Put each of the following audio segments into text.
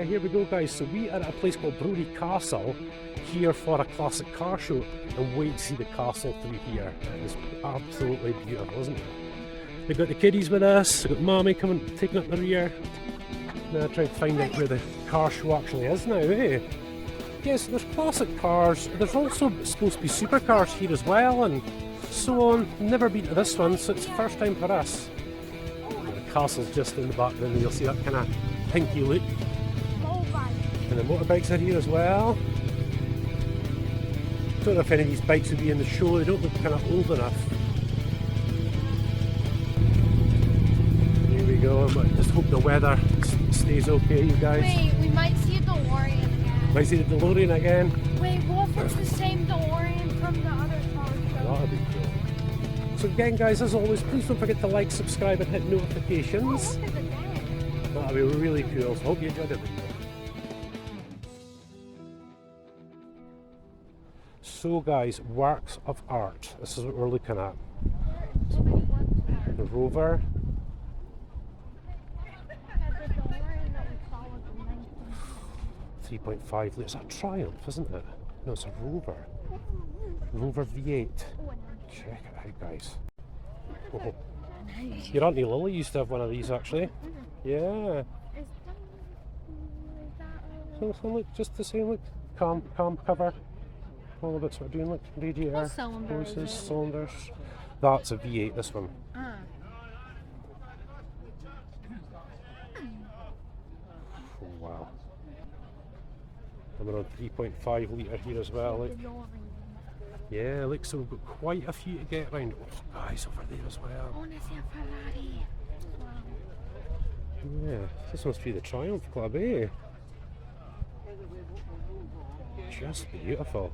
here we go, guys. So we are at a place called Brody Castle here for a classic car show, and wait to see the castle through here. It is absolutely beautiful, isn't it? We've got the kiddies with us, we've got Mommy coming, taking up the rear. Now trying to find out where the car show actually is now, eh? Yes, there's classic cars, there's also supposed to be supercars here as well, and so on. Never been to this one, so it's the first time for us. The castle's just in the background, and you'll see that kind of pinky look. And the motorbikes are here as well. Don't know if any of these bikes would be in the show, they don't look kind of old enough. Here we go, I just hope the weather stays okay, you guys. Wait, we might see a DeLorean again. Might see the DeLorean again. Wait, what if it's the same DeLorean from the other car show? That'd be cool. So again, guys, as always, please don't forget to like, subscribe and hit notifications. Oh, look at the dad. That'll be really cool, so hope you enjoyed it. So guys, works of art. This is what we're looking at. The Rover. 3.5 litres. It's a Triumph, isn't it? No, it's a Rover. Rover V8. Check it out, guys. Oh. Your Auntie Lily used to have one of these, actually. Yeah. So look, just the same. Look, calm cover. All the bits we're doing. Look, radiator, hoses, cylinders. That's a V8. This one. Oh, wow. And we're on 3.5 litre here as well. Look. Yeah, look, so we've got quite a few to get around. Oh, guys, over there as well. I want to see a Ferrari. Wow. Yeah, this must be the Triumph Club, eh? Just beautiful.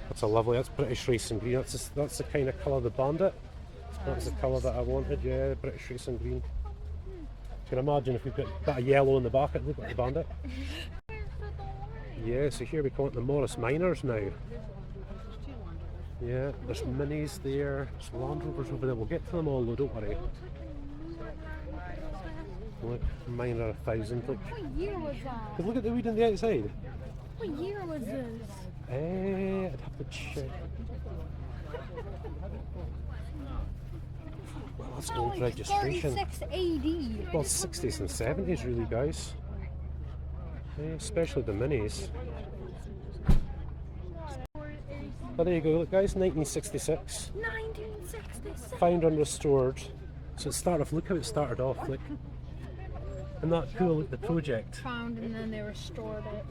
That's a lovely, that's British Racing Green. That's the kind of colour of the Bandit. That's the colour that I wanted, yeah, British Racing Green. You can imagine if we've got a bit of yellow in the back, it look like the Bandit. Yeah, so here we call it the Morris Minors now. Yeah, there's Minis there, there's Land Rovers over there. We'll get to them all though, don't worry. Look, mine are 1,000. Look. What year was that? Look at the weed on the outside. What year was this? I'd have to check. Well, that's old Like registration. 36 AD. Well, 60s and 70s really, guys. Yeah, especially the minis. But there you go, look guys, 1966. 1966. Found and restored. So it started off, look how it started off, look. Isn't that cool, look, the project. Found and then they restored it.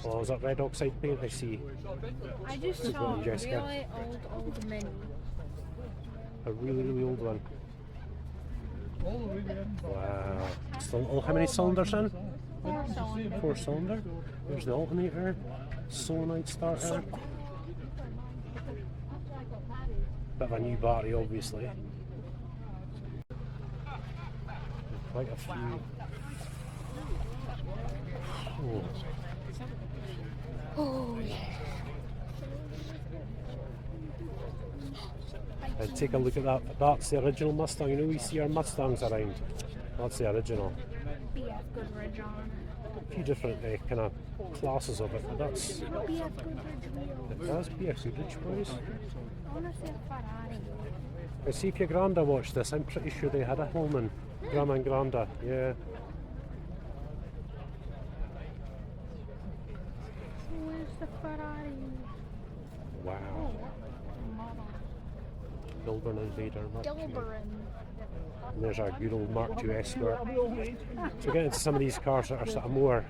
Oh, is that red oxide paint I see? I just saw a Jessica. really old mini. A really old one. Wow. So, how many cylinders in? 4 cylinder. 4 cylinder. There's the alternator, solenoid starter. Bit of a new battery, obviously. Quite a few. Oh yeah. Take a look at that. That's the original Mustang. You know, we see our Mustangs around. That's the original. BF Goodrich on A few different kind of classes of it. But that's. it. BF Goodrich wheel. It does BF Goodrich, boys. I want to see a Ferrari. I see if your Granda watched this. I'm pretty sure they had a Holman. Grandma and Granda, yeah. Where's the Ferrari? Wow. Gilburn Invader Mark II. Gilburn. And there's our good old Mark II Escort. So we're getting into some of these cars that are sort of more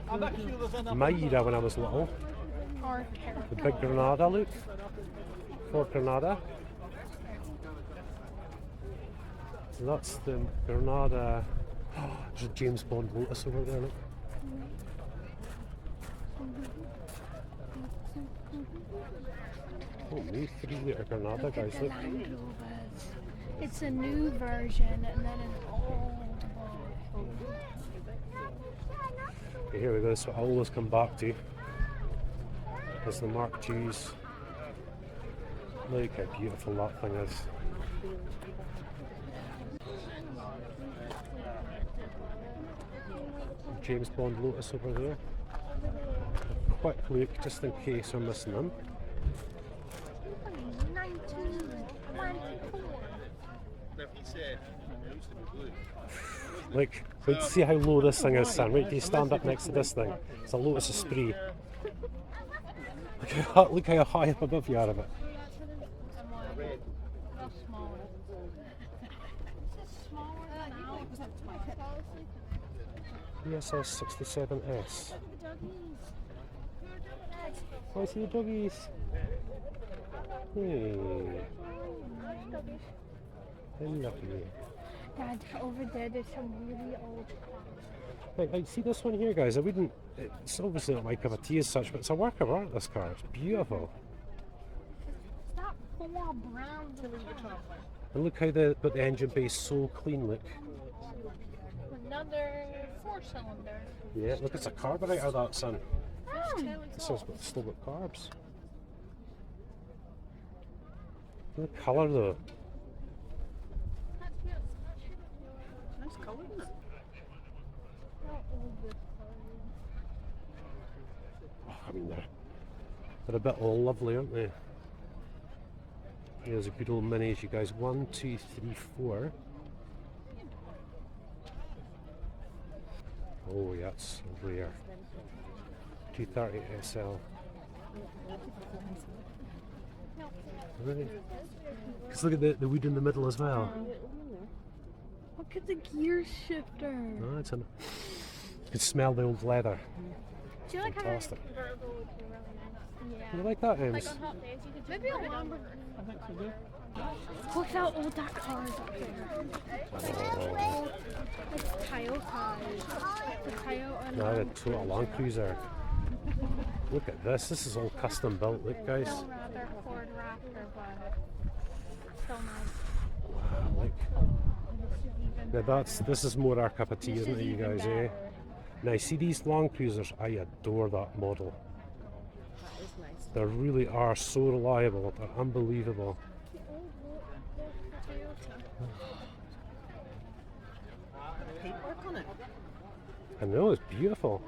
my era when I was little. The big Granada look. Ford Granada. So that's the Granada. Oh, there's a James Bond Lotus over there, look. Holy 3-litre Granada, guys, look. It's a new version and then an old one. Okay, here we go, this is what I always come back to. Is the Mark II's. Look how beautiful that thing is. James Bond Lotus over there. A quick look, just in case we're missing them. 1924. Like, wait to see how low this thing is, Sam. Right, do you stand up next to this thing? It's a Lotus Esprit. Look how high up above you are of it. ESS 67S. Oh, I see the doggies. Hey. Hey, lovely. Dad, over there's some really old cars. Right, see this one here, guys. It's obviously not my cup of tea as such, but it's a work of art, this car. It's beautiful. It's that 4 brown. And look how the engine bay is so clean, look. Another 4-cylinder. Yeah, look, it's a carburetor, that, son. Still got carbs. Look at the colour, though. Nice colour, isn't it? Oh, I mean, they're a bit all lovely, aren't they? Here's a good old mini, you guys. 1, 2, 3, 4. Oh, yeah, it's rare. 230 SL. Right. Because look at the wood in the middle as well. Look at the gear shifter. Oh, you can smell the old leather. Do you like Fantastic. how the convertible would be really nice? Yeah. You like that, Ems? Like on hot days, you could maybe a Lamborghini. Look how old that car is up there. It's Toyota. The Toyota. No, the Toyota Land Cruiser. Look at this. This is all custom built. Look, guys. Still rather Ford Raptor, but still nice. Wow, look. Now this is more our cup of tea, isn't it, you guys? Eh? Now, see these Land Cruisers. I adore that model. That is nice. They really are so reliable. They're unbelievable. Paintwork on it. I know, it's beautiful.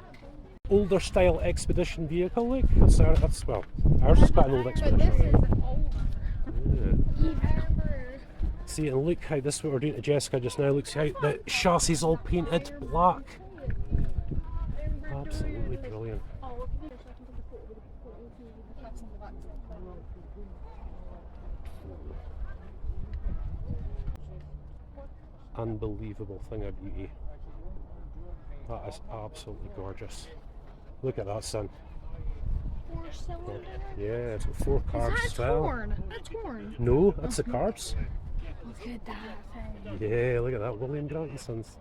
Older style expedition vehicle, look. Well, ours is quite an old But this expedition. is older. Yeah. Even. See, and look how this is what we're doing to Jessica just now. Look, see how the chassis is all painted black. Absolutely brilliant. Unbelievable thing of beauty. That is absolutely gorgeous. Look at that, son. 4-cylinder. Yeah, it's got 4 carbs as well. That's torn. No, that's the carbs. Look at that thing. Yeah, look at that. William Grant and Sons.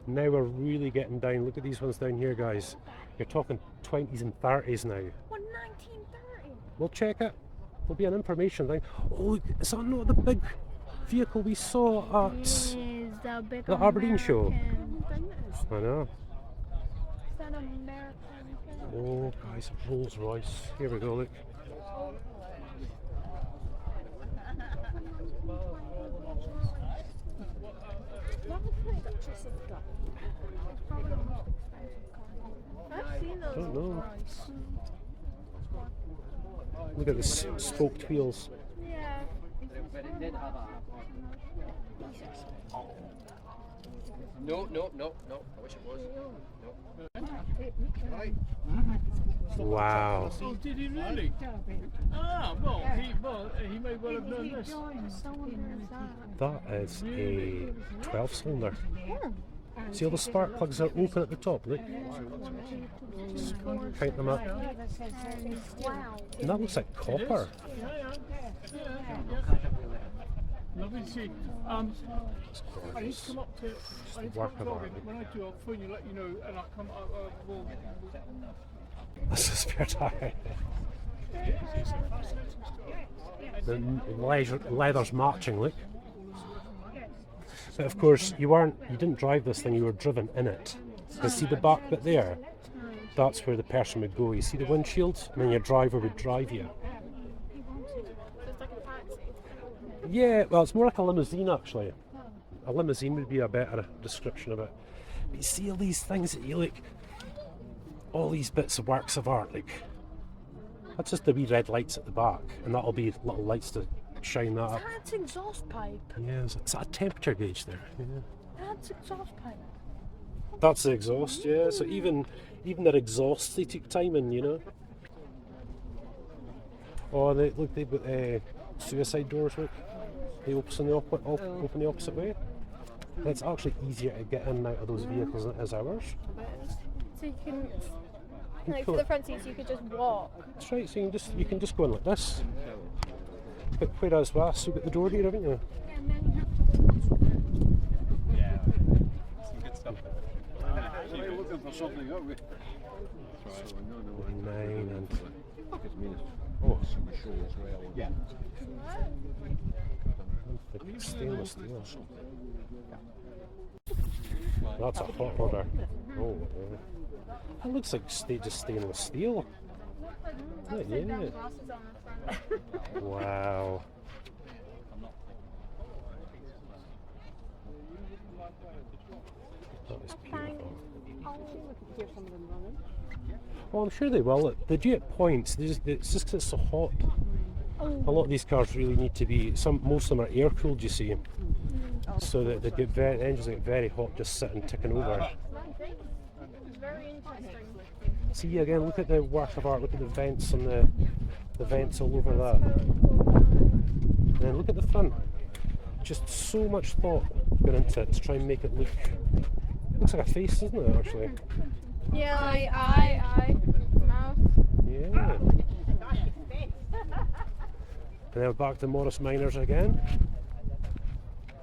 Now we're really getting down. Look at these ones down here, guys. You're talking 20s and 30s now. What, 1930? We'll check it. There'll be an information thing. Oh, look, is that not the big vehicle we saw at Is the big the Aberdeen show? American- I know. Is that American? Oh, guys, Rolls Royce. Here we go, look. I've seen those Don't know. price. Look at the spoked wheels. Yeah. No, I wish it was. Wow. Oh, did he really? Ah, he may well have done this. That is a 12-cylinder. See all the spark plugs are open at the top, look. Just count them up. And that looks like copper. Lovely to see. I need to come up to. I need to work come of up art. when I do, I'll phone you, let you know, and I'll come up. We'll That's a spare tire. it's a fascinating story. The leather's matching, look. But of course, you didn't drive this thing, you were driven in it. Because see the back bit there? That's where the person would go. You see the windshield? And then your driver would drive you. Yeah, well, it's more like a limousine actually. A limousine would be a better description of it. But you see all these things that you look, all these bits of works of art, like that's just the wee red lights at the back, and that'll be little lights to shine that up. That's exhaust pipe. Yeah, it's a temperature gauge there. Yeah. That's exhaust pipe. That's the exhaust, yeah. So even their exhausts they took time in, you know. Oh, look, they've got suicide doors. Look, they open the opposite way. And it's actually easier to get in and out of those vehicles than it is ours. So you can, like for the front seats, you could just walk. That's right. So you can just go in like this. But whereas with us, you've got the door here, haven't you? Yeah, and then you have to. Yeah. Some good stuff. We're looking for something, aren't we? Nine and Yeah. stainless steel. That's a hot order. Oh, yeah. That looks like just stainless steel. Yeah. Wow. That is beautiful. Hear some of them running. Oh, I'm sure they will. They do at points. It's just 'cause it's so hot. A lot of these cars really need to be. Most of them are air cooled, you see, so that the engines get very hot just sitting ticking over. It's very interesting. See again. Look at the work of art. Look at the vents and the vents all over that. And then look at the front. Just so much thought gone into it to try and make it looks like a face, doesn't it? Actually. Yeah, like eye, mouth. Yeah. And then we're back to Morris Minors again.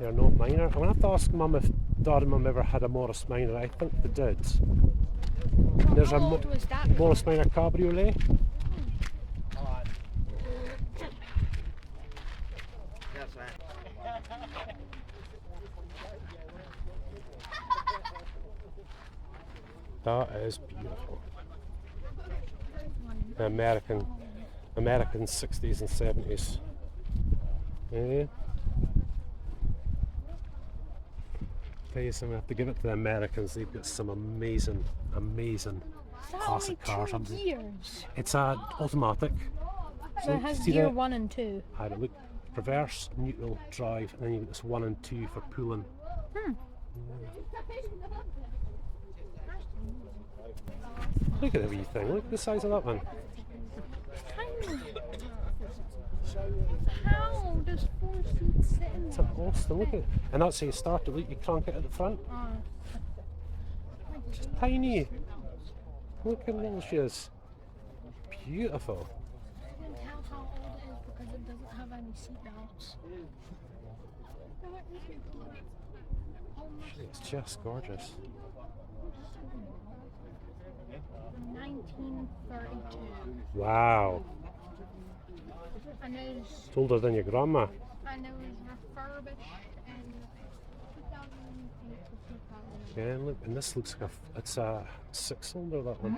They're not minor. I'm going to have to ask Mum if Dad and Mum ever had a Morris Minor. I think they did. And there's How old was that? Morris Minor Cabriolet. That's right. That is beautiful. American 60s and 70s. Yeah. Tell you something, I have to give it to the Americans. They've got some amazing classic cars. Gears. It's an automatic. So it has see gear that? 1 and 2. I look reverse, neutral, drive, and then you've got this 1 and 2 for pulling. Look at the wee thing. Look at the size of that one. Tiny. How does 4 seats sit in It's there? an Austin. Look at it. And that's how you start it. Look, you crank it at the front. Just tiny. Look how little she is. Beautiful. You can tell how old it is because it doesn't have any seatbelts. It's just gorgeous. 1932. Wow. And it was, It's older than your grandma. and it was refurbished in 2008 to 2008. Yeah, and look, and this looks like it's a 6-cylinder, that one.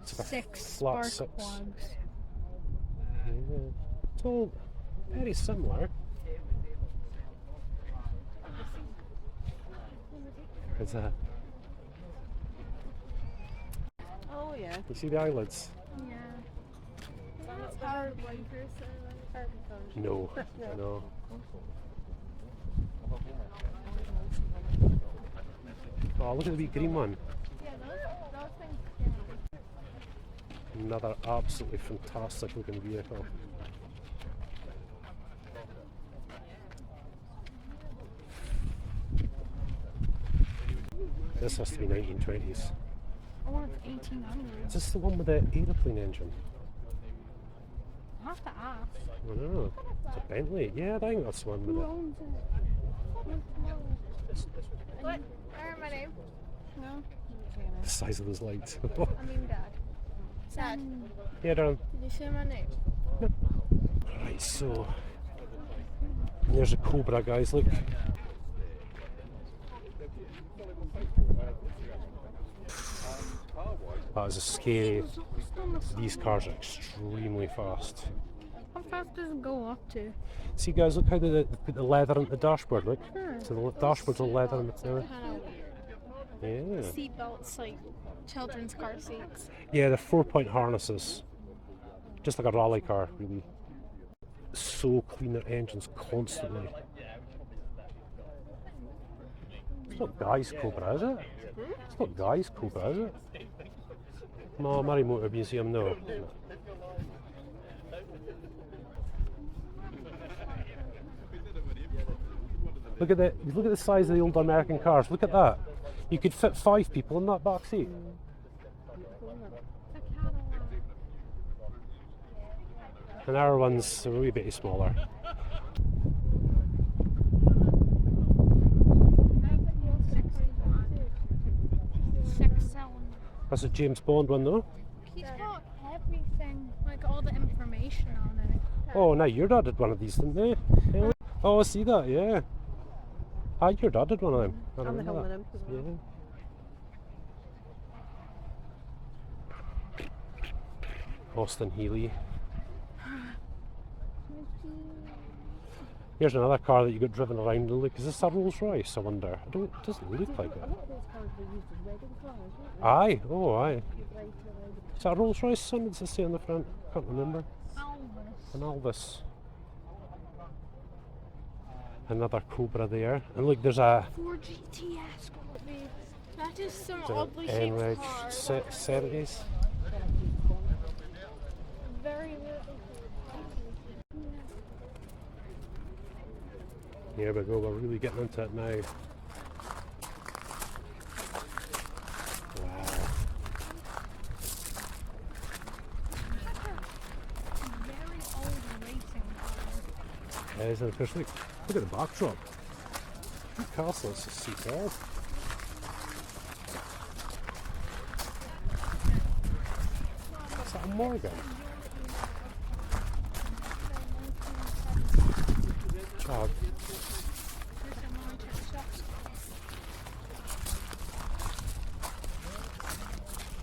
It's like a 6 flat spark 6. plugs. Yeah. It's all very similar. It's a, Oh yeah. you see the eyelids? Yeah. That's hard blinkers. No, no. Oh, look at the wee green one. Yeah, those things. Yeah. Another absolutely fantastic looking vehicle. This has to be 1920s. Or 1800s. Is this the one with the aeroplane engine? I have to ask. I don't know. It's a Bentley. Yeah, I think that's the one with Who it. owns it? What? I heard my name. No? The size of those lights. I mean Dad. Dad, Yeah, darling. did you say my name? Right, so there's a Cobra, guys. Look. That was a scary. These cars are extremely fast. I'm fast does it go up to? See guys, look how they put the leather on the dashboard, look. Hmm. So the dashboard's all leather and material. Yeah. Seat belts, like children's car seats. Yeah, they're 4-point harnesses. Just like a rally car, really. So clean their engines constantly. It's not Guy's Cobra, is it? It's not Guy's Cobra, is it? No, Murray Motor Museum, no. Look at the size of the old American cars. Look at that. You could fit 5 people in that back seat. And our ones are a wee bit smaller. That's a James Bond one though. He's got everything, like all the information on it. Oh, now your dad did one of these, didn't they? Yeah. Oh, I see that, yeah. Ah, your dad did one of them. I And the remember helmet that. imp as well. Yeah. Austin Healey. Here's another car that you got driven around. Look, is this a Rolls Royce? I wonder. I don't. It doesn't look like it. A lot of those cars were used as wedding cars, weren't they? Aye. Oh, aye. Right around. Is that a Rolls Royce? Something does it say on the front? Can't remember. Elvis. An Elvis. Another Cobra there. And look, there's a Ford GTS. That is some oddly shaped Enrich car. 70s. Very little. Here we go, we're really getting into it now. Wow. Very old racing car. It is, and of course, look at the backdrop. That castle is just superb. Is that a Morgan? Chad.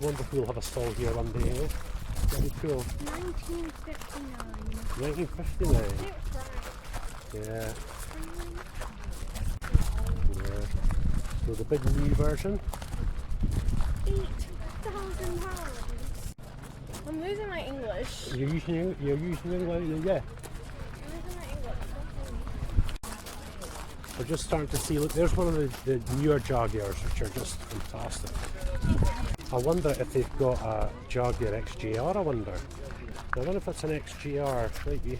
Wonder if we'll have a stall here one day, eh? That'd be cool. 1959. 1959. Yeah. Yeah. So the big new version. £8,000. I'm losing my English. You're using it, yeah. I'm losing my English. We're just starting to see, look, there's one of the newer Jaguars, which are just fantastic. I wonder if they've got a Jaguar XJR, I wonder. I wonder if it's an XJR, might be.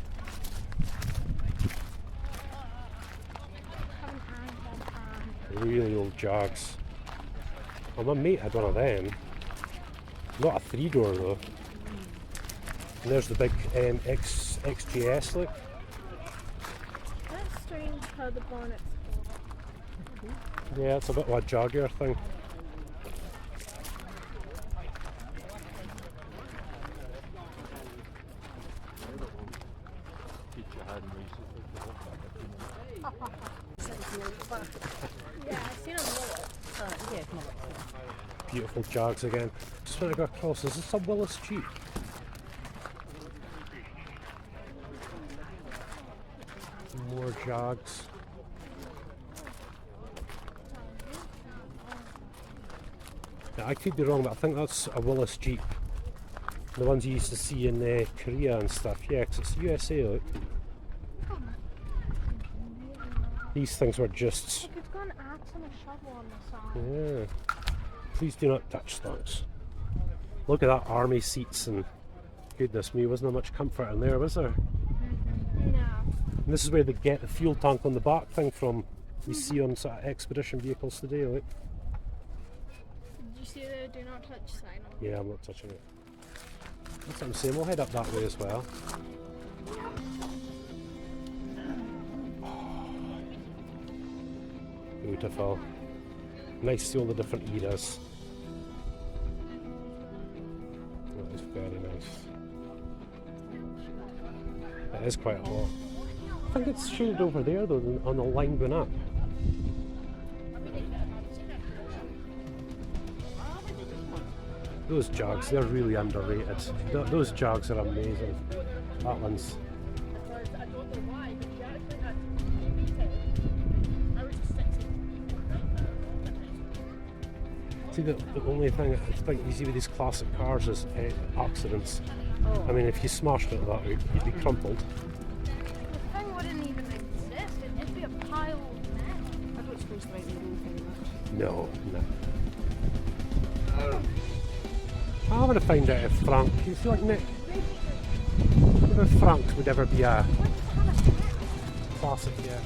Really old Jags. Well, my mate had one of them. Not a 3-door though. And there's the big XJS, look. That's strange how the bonnet's Yeah, it's a bit of a Jaguar thing. Yeah, I've seen them roll. Yeah, come on. Beautiful Jags again. Just when I go across, is this a Willis Jeep? More Jags. Now, I could be wrong, but I think that's a Willis Jeep. The ones you used to see in Korea and stuff. Yeah, because it's USA, look. These things were just... Look, it's got an axe and a shovel on the side. Yeah. Please do not touch those. Look at that army seats, and goodness me, wasn't there much comfort in there, was there? No. And this is where they get the fuel tank on the back thing from. You see on sort of expedition vehicles today, like. Did you see the do not touch sign on? Yeah, I'm not touching it. That's what I'm saying, we'll head up that way as well. Beautiful. Nice to see all the different eras. That is very nice. It is quite hot. I think it's shaded over there though, on the line going up. Those Jags, they're really underrated. Those Jags are amazing. That one's See, the only thing I think easy with these classic cars is accidents. Oh. I mean, if you smashed it that way, you'd be crumpled. The thing wouldn't even exist. It'd just be a pile of mess. I don't suppose there ain't anything very much. No, no. I'm going to find out if Frank, you feel like Nick, if Frank would ever be a classic, yeah.